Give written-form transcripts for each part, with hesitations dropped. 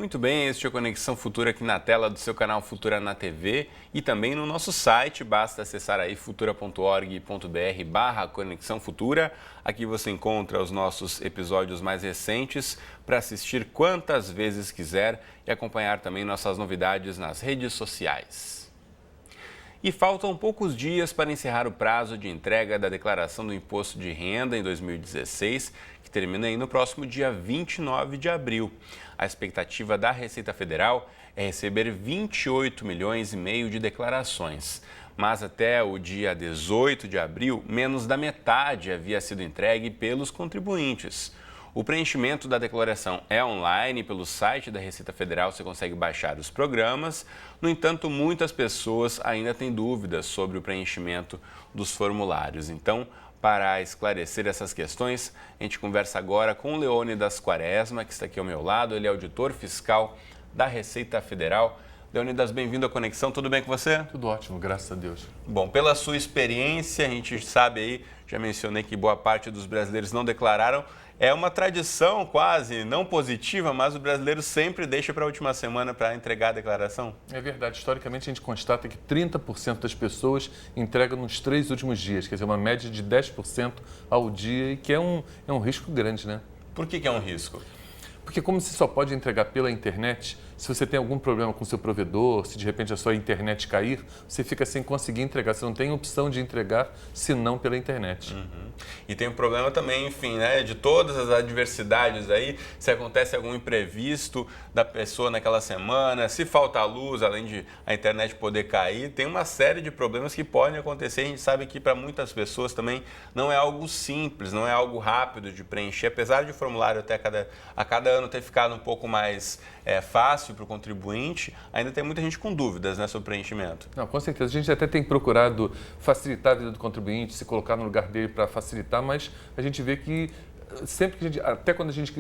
Muito bem, este é o Conexão Futura aqui na tela do seu canal Futura na TV e também no nosso site, basta acessar aí futura.org.br/Conexão Futura. Aqui você encontra os nossos episódios mais recentes para assistir quantas vezes quiser e acompanhar também nossas novidades nas redes sociais. E faltam poucos dias para encerrar o prazo de entrega da declaração do Imposto de Renda em 2016, que termina aí no próximo dia 29 de abril. A expectativa da Receita Federal é receber 28 milhões e meio de declarações. Mas até o dia 18 de abril, menos da metade havia sido entregue pelos contribuintes. O preenchimento da declaração é online, pelo site da Receita Federal você consegue baixar os programas. No entanto, muitas pessoas ainda têm dúvidas sobre o preenchimento dos formulários. Então, para esclarecer essas questões, a gente conversa agora com o Leônidas Quaresma, que está aqui ao meu lado. Ele é auditor fiscal da Receita Federal. Leônidas, bem-vindo à Conexão. Tudo bem com você? Tudo ótimo, graças a Deus. Bom, pela sua experiência, a gente sabe aí, já mencionei que boa parte dos brasileiros não declararam. É uma tradição quase não positiva, mas o brasileiro sempre deixa para a última semana para entregar a declaração? É verdade. Historicamente, a gente constata que 30% das pessoas entregam nos 3 últimos dias, quer dizer, uma média de 10% ao dia, e que é um risco grande, né? Por que é um risco? Porque como você só pode entregar pela internet, se você tem algum problema com o seu provedor, se de repente a sua internet cair, você fica sem conseguir entregar. Você não tem opção de entregar senão pela internet. E tem um problema também, enfim, né, de todas as adversidades aí, se acontece algum imprevisto da pessoa naquela semana, se falta luz, além de a internet poder cair, tem uma série de problemas que podem acontecer. A gente sabe que para muitas pessoas também não é algo simples, não é algo rápido de preencher, apesar de o formulário até a cada ano ter ficado um pouco mais fácil para o contribuinte, ainda tem muita gente com dúvidas, né, sobre o preenchimento. Não, com certeza. A gente até tem procurado facilitar a vida do contribuinte, se colocar no lugar dele para facilitar, mas a gente vê que sempre que até quando a gente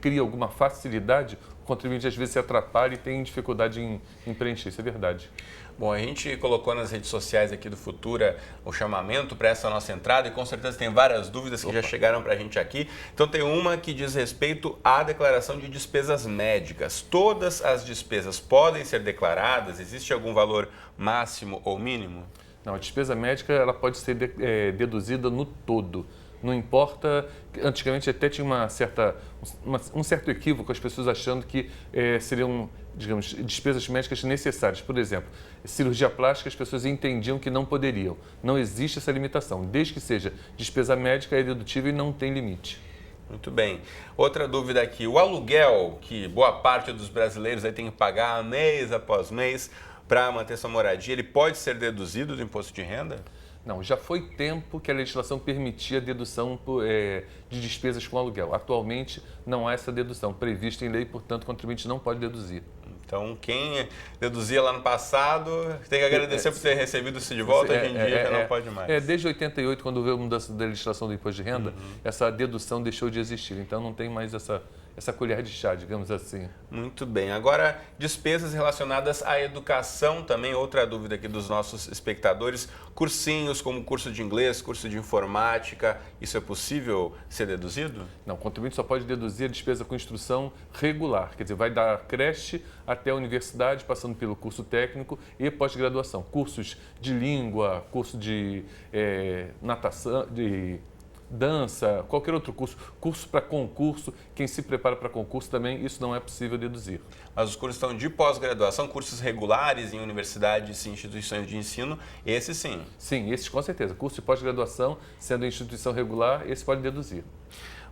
cria alguma facilidade, o contribuinte às vezes se atrapalha e tem dificuldade em preencher, isso é verdade. Bom, a gente colocou nas redes sociais aqui do Futura o chamamento para essa nossa entrada e com certeza tem várias dúvidas que já chegaram para a gente aqui. Então tem uma que diz respeito à declaração de despesas médicas. Todas as despesas podem ser declaradas? Existe algum valor máximo ou mínimo? Não, a despesa médica ela pode ser deduzida no todo. Não importa, antigamente até tinha um certo equívoco, as pessoas achando que seriam, digamos, despesas médicas necessárias. Por exemplo, cirurgia plástica, as pessoas entendiam que não poderiam. Não existe essa limitação. Desde que seja despesa médica, é dedutível e não tem limite. Muito bem. Outra dúvida aqui, o aluguel, que boa parte dos brasileiros aí tem que pagar mês após mês para manter sua moradia, ele pode ser deduzido do imposto de renda? Não, já foi tempo que a legislação permitia a dedução de despesas com aluguel. Atualmente não há essa dedução prevista em lei, portanto o contribuinte não pode deduzir. Então, quem deduzia lá no passado tem que agradecer por ter recebido isso de volta, hoje em dia já não pode mais. Desde 88, quando houve a mudança da legislação do imposto de renda, essa dedução deixou de existir. Então não tem mais essa colher de chá, digamos assim. Muito bem. Agora, despesas relacionadas à educação também, outra dúvida aqui dos nossos espectadores. Cursinhos como curso de inglês, curso de informática, isso é possível ser deduzido? Não, o contribuinte só pode deduzir a despesa com instrução regular, quer dizer, vai da creche até a universidade, passando pelo curso técnico e pós-graduação. Cursos de língua, curso de natação, de dança, qualquer outro curso para concurso, quem se prepara para concurso também, isso não é possível deduzir. Mas os cursos estão de pós-graduação, cursos regulares em universidades e instituições de ensino, esses sim? Sim, esses com certeza. Curso de pós-graduação, sendo instituição regular, esse pode deduzir.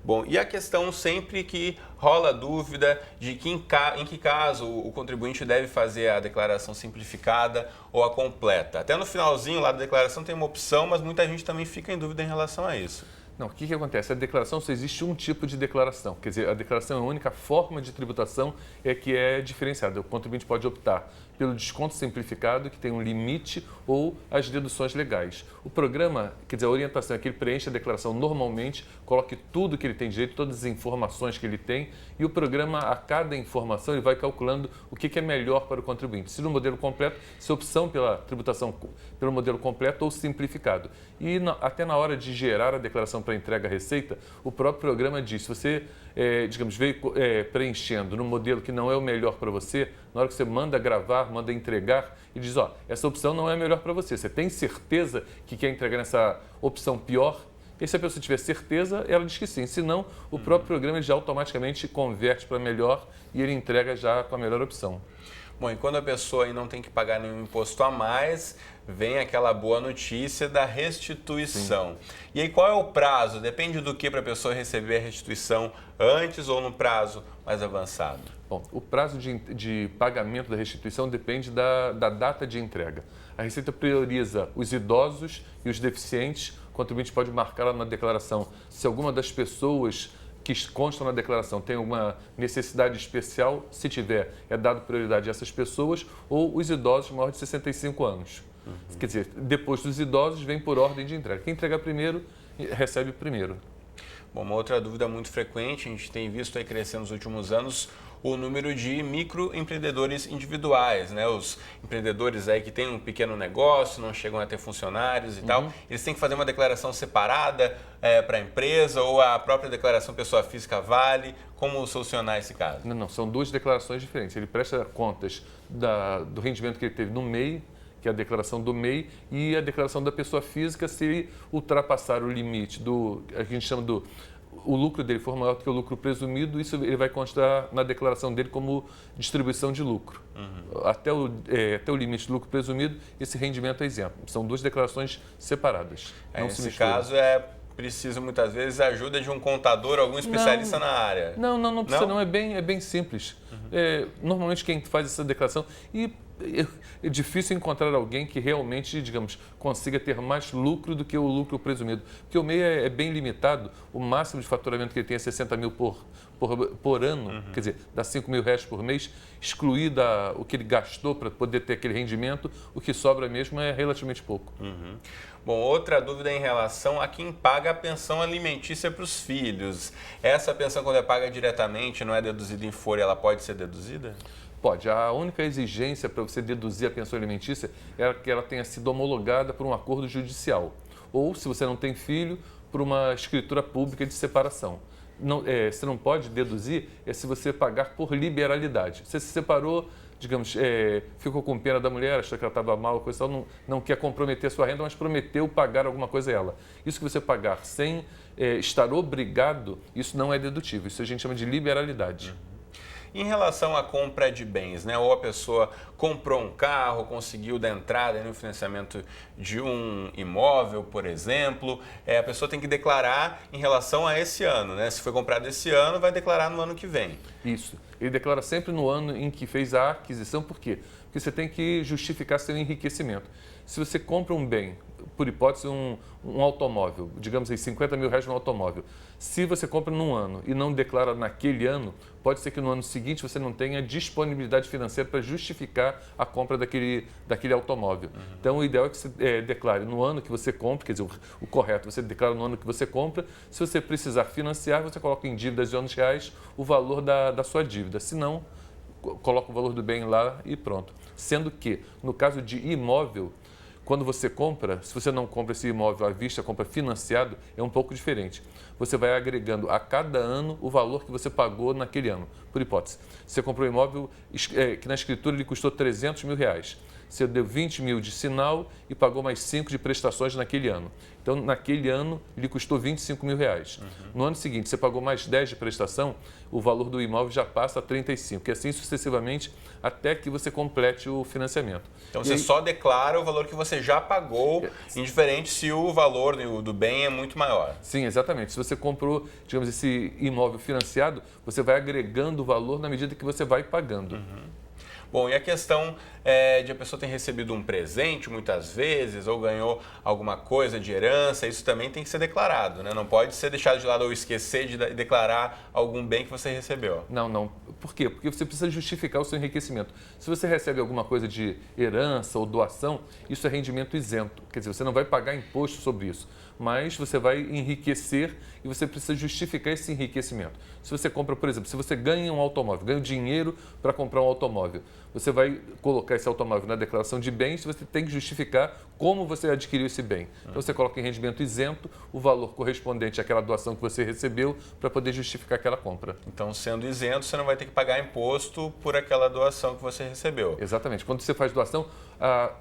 Bom, e a questão sempre que rola dúvida de que em que caso o contribuinte deve fazer a declaração simplificada ou a completa. Até no finalzinho lá da declaração tem uma opção, mas muita gente também fica em dúvida em relação a isso. Não, o que acontece? A declaração só existe um tipo de declaração, quer dizer, a declaração é a única forma de tributação que é diferenciada. O contribuinte pode optar pelo desconto simplificado, que tem um limite, ou as deduções legais. O programa, quer dizer, a orientação é que ele preenche a declaração normalmente, coloque tudo que ele tem direito, todas as informações que ele tem, e o programa, a cada informação, ele vai calculando o que é melhor para o contribuinte. Se no modelo completo, se opção pela tributação pelo modelo completo ou simplificado. E até na hora de gerar a declaração para entrega à Receita, o próprio programa diz, se você, digamos, veio preenchendo no modelo que não é o melhor para você, na hora que você manda gravar, manda entregar, e diz, essa opção não é a melhor para você. Você tem certeza que quer entregar nessa opção pior? E se a pessoa tiver certeza, ela diz que sim. Se não, o próprio programa já automaticamente converte para melhor e ele entrega já com a melhor opção. Bom, e quando a pessoa aí não tem que pagar nenhum imposto a mais, vem aquela boa notícia da restituição. Sim. E aí qual é o prazo? Depende do que para a pessoa receber a restituição antes ou no prazo mais avançado? Bom, o prazo de pagamento da restituição depende da data de entrega. A Receita prioriza os idosos e os deficientes. O contribuinte pode marcar lá na declaração se alguma das pessoas que constam na declaração tem alguma necessidade especial, se tiver, é dado prioridade a essas pessoas, ou os idosos maiores de 65 anos. Quer dizer, depois dos idosos, vem por ordem de entrega. Quem entregar primeiro, recebe primeiro. Bom, uma outra dúvida muito frequente, a gente tem visto aí crescer nos últimos anos o número de microempreendedores individuais, né? Os empreendedores aí que têm um pequeno negócio, não chegam a ter funcionários e tal, eles têm que fazer uma declaração separada para a empresa ou a própria declaração pessoa física vale? Como solucionar esse caso? Não, são duas declarações diferentes. Ele presta contas do rendimento que ele teve no MEI, que é a declaração do MEI, e a declaração da pessoa física se ultrapassar o limite a gente chama o lucro dele for maior do que o lucro presumido, isso ele vai constar na declaração dele como distribuição de lucro. Até o limite do lucro presumido, esse rendimento é isento. São duas declarações separadas. Nesse caso, preciso muitas vezes a ajuda de um contador, algum especialista na área. Não precisa não, é bem simples. Normalmente quem faz essa declaração... É difícil encontrar alguém que realmente, digamos, consiga ter mais lucro do que o lucro presumido. Porque o MEI é bem limitado, o máximo de faturamento que ele tem é 60 mil por ano, quer dizer, dá 5 mil reais por mês, excluído o que ele gastou para poder ter aquele rendimento, o que sobra mesmo é relativamente pouco. Bom, outra dúvida em relação a quem paga a pensão alimentícia para os filhos. Essa pensão, quando é paga diretamente, não é deduzida em folha, ela pode ser deduzida? Pode. A única exigência para você deduzir a pensão alimentícia é que ela tenha sido homologada por um acordo judicial. Ou, se você não tem filho, por uma escritura pública de separação. Você não pode deduzir se você pagar por liberalidade. Você se separou, digamos, ficou com pena da mulher, achou que ela estava mal, coisa tal, não quer comprometer a sua renda, mas prometeu pagar alguma coisa a ela. Isso que você pagar sem estar obrigado, isso não é dedutível. Isso a gente chama de liberalidade. Em relação à compra de bens, né? Ou a pessoa comprou um carro, conseguiu dar entrada no financiamento de um imóvel, por exemplo, a pessoa tem que declarar em relação a esse ano, né? Se foi comprado esse ano, vai declarar no ano que vem. Isso. Ele declara sempre no ano em que fez a aquisição. Por quê? Porque você tem que justificar seu enriquecimento. Se você compra um bem, por hipótese, um automóvel, digamos aí, 50 mil reais no automóvel, se você compra num ano e não declara naquele ano, pode ser que no ano seguinte você não tenha disponibilidade financeira para justificar a compra daquele automóvel. Então, o ideal é que você declare no ano que você compra, quer dizer, o correto, você declara no ano que você compra. Se você precisar financiar, você coloca em dívidas de R$11 o valor da sua dívida. Se não, coloca o valor do bem lá e pronto. Sendo que, no caso de imóvel, quando você compra, se você não compra esse imóvel à vista, compra financiado, é um pouco diferente. Você vai agregando a cada ano o valor que você pagou naquele ano. Por hipótese, você comprou um imóvel que na escritura ele custou R$300 mil. Você deu 20 mil de sinal e pagou mais 5 de prestações naquele ano. Então, naquele ano, ele custou 25 mil reais. No ano seguinte, você pagou mais 10 de prestação, o valor do imóvel já passa a 35, e assim sucessivamente, até que você complete o financiamento. Então, você só declara o valor que você já pagou, indiferente se o valor do bem é muito maior. Sim, exatamente. Se você comprou, digamos, esse imóvel financiado, você vai agregando o valor na medida que você vai pagando. Bom, e a questão de a pessoa ter recebido um presente muitas vezes ou ganhou alguma coisa de herança, isso também tem que ser declarado, né? Não pode ser deixado de lado ou esquecer de declarar algum bem que você recebeu. Não. Por quê? Porque você precisa justificar o seu enriquecimento. Se você recebe alguma coisa de herança ou doação, isso é rendimento isento. Quer dizer, você não vai pagar imposto sobre isso. mas você vai enriquecer e você precisa justificar esse enriquecimento. Se você compra, por exemplo, se você ganha um automóvel, ganha dinheiro para comprar um automóvel, você vai colocar esse automóvel na declaração de bens, você tem que justificar como você adquiriu esse bem. Então você coloca em rendimento isento o valor correspondente àquela doação que você recebeu para poder justificar aquela compra. Então, sendo isento, você não vai ter que pagar imposto por aquela doação que você recebeu. Exatamente. Quando você faz doação,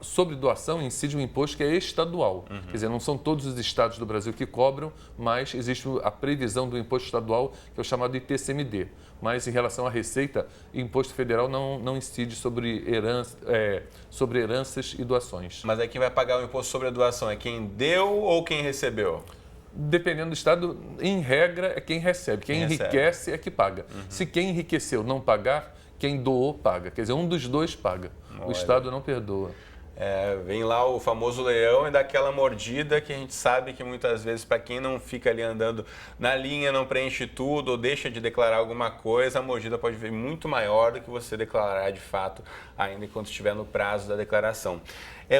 sobre doação incide um imposto que é estadual. Quer dizer, não são todos os estados do Brasil que cobram, mas existe a previsão do imposto estadual, que é o chamado ITCMD. Mas em relação à receita, o imposto federal não incide sobre heranças e doações. Mas aí quem vai pagar o imposto sobre a doação é quem deu ou quem recebeu? Dependendo do estado, em regra, é quem recebe. Quem enriquece é que paga. Se quem enriqueceu não pagar, quem doou paga. Quer dizer, um dos dois paga. O Estado não perdoa. Vem lá o famoso leão e dá aquela mordida que a gente sabe que muitas vezes, para quem não fica ali andando na linha, não preenche tudo ou deixa de declarar alguma coisa, a mordida pode vir muito maior do que você declarar de fato, ainda enquanto estiver no prazo da declaração.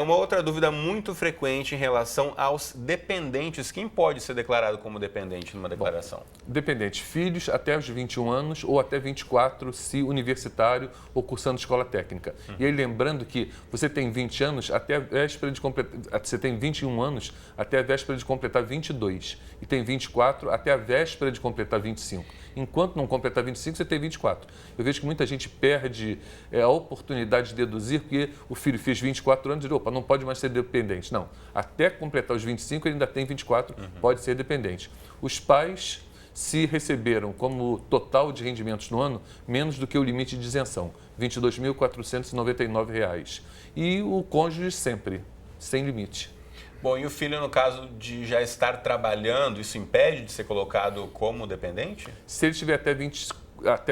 Uma outra dúvida muito frequente em relação aos dependentes. Quem pode ser declarado como dependente numa declaração? Dependente, filhos até os 21 anos ou até 24, se universitário ou cursando escola técnica. E aí lembrando que você tem 20 anos até a véspera de completar, você tem 21 anos até a véspera de completar 22 e tem 24 até a véspera de completar 25. Enquanto não completar 25, você tem 24. Eu vejo que muita gente perde a oportunidade de deduzir porque o filho fez 24 anos e diz, opa, não pode mais ser dependente. Não, até completar os 25 ele ainda tem 24, pode ser dependente. Os pais, se receberam como total de rendimentos no ano, menos do que o limite de isenção, R$ 22.499. E o cônjuge sempre, sem limite. Bom, e o filho, no caso de já estar trabalhando, isso impede de ser colocado como dependente? Se ele tiver até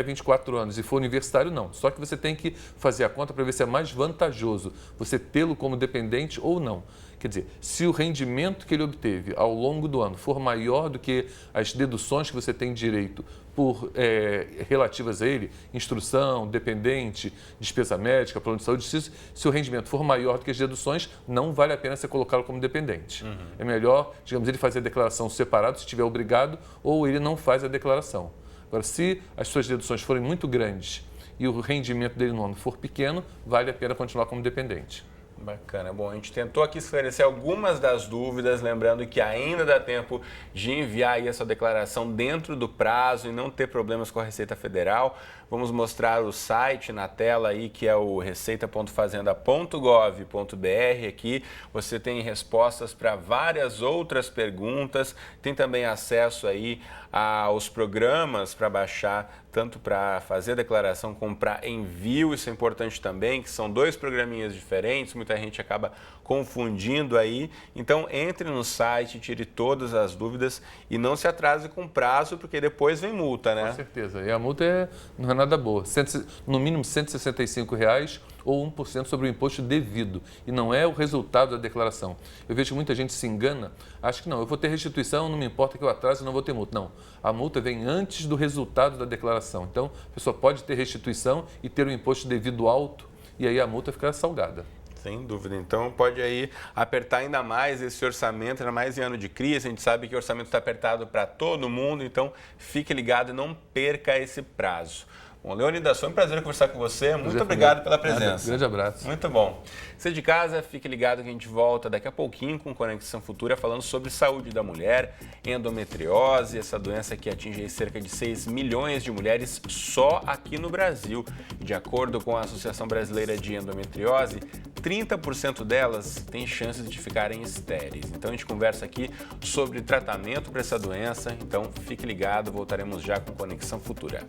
24 anos e for universitário, não. Só que você tem que fazer a conta para ver se é mais vantajoso você tê-lo como dependente ou não. Quer dizer, se o rendimento que ele obteve ao longo do ano for maior do que as deduções que você tem direito relativas a ele, instrução, dependente, despesa médica, plano de saúde, se o rendimento for maior do que as deduções, não vale a pena você colocá-lo como dependente. É melhor, digamos, ele fazer a declaração separado, se estiver obrigado, ou ele não faz a declaração. Agora, se as suas deduções forem muito grandes e o rendimento dele no ano for pequeno, vale a pena continuar como dependente. Bacana. Bom, a gente tentou aqui esclarecer algumas das dúvidas, lembrando que ainda dá tempo de enviar aí a sua declaração dentro do prazo e não ter problemas com a Receita Federal. Vamos mostrar o site na tela aí, que é o receita.fazenda.gov.br. Aqui você tem respostas para várias outras perguntas, tem também acesso aí aos programas para baixar, tanto para fazer a declaração como para envio. Isso é importante também, que são 2 programinhas diferentes, muita gente acaba confundindo aí. Então, entre no site, tire todas as dúvidas e não se atrase com prazo, porque depois vem multa, né? Com certeza. E a multa não é nada boa. No mínimo R$ 165,00 ou 1% sobre o imposto devido. E não é o resultado da declaração. Eu vejo que muita gente se engana, acha que não, eu vou ter restituição, não me importa que eu atrase, não vou ter multa. Não, a multa vem antes do resultado da declaração. Então, a pessoa pode ter restituição e ter o imposto devido alto, e aí a multa fica salgada. Sem dúvida. Então, pode aí apertar ainda mais esse orçamento, ainda mais em ano de crise. A gente sabe que o orçamento está apertado para todo mundo, então fique ligado e não perca esse prazo. Bom, Leônidas, foi um prazer conversar com você. Muito obrigado pela presença. Grande abraço. Muito bom. Você de casa, fique ligado que a gente volta daqui a pouquinho com Conexão Futura, falando sobre saúde da mulher, endometriose, essa doença que atinge cerca de 6 milhões de mulheres só aqui no Brasil. De acordo com a Associação Brasileira de Endometriose, 30% delas têm chances de ficarem estéreis. Então a gente conversa aqui sobre tratamento para essa doença. Então fique ligado, voltaremos já com Conexão Futura.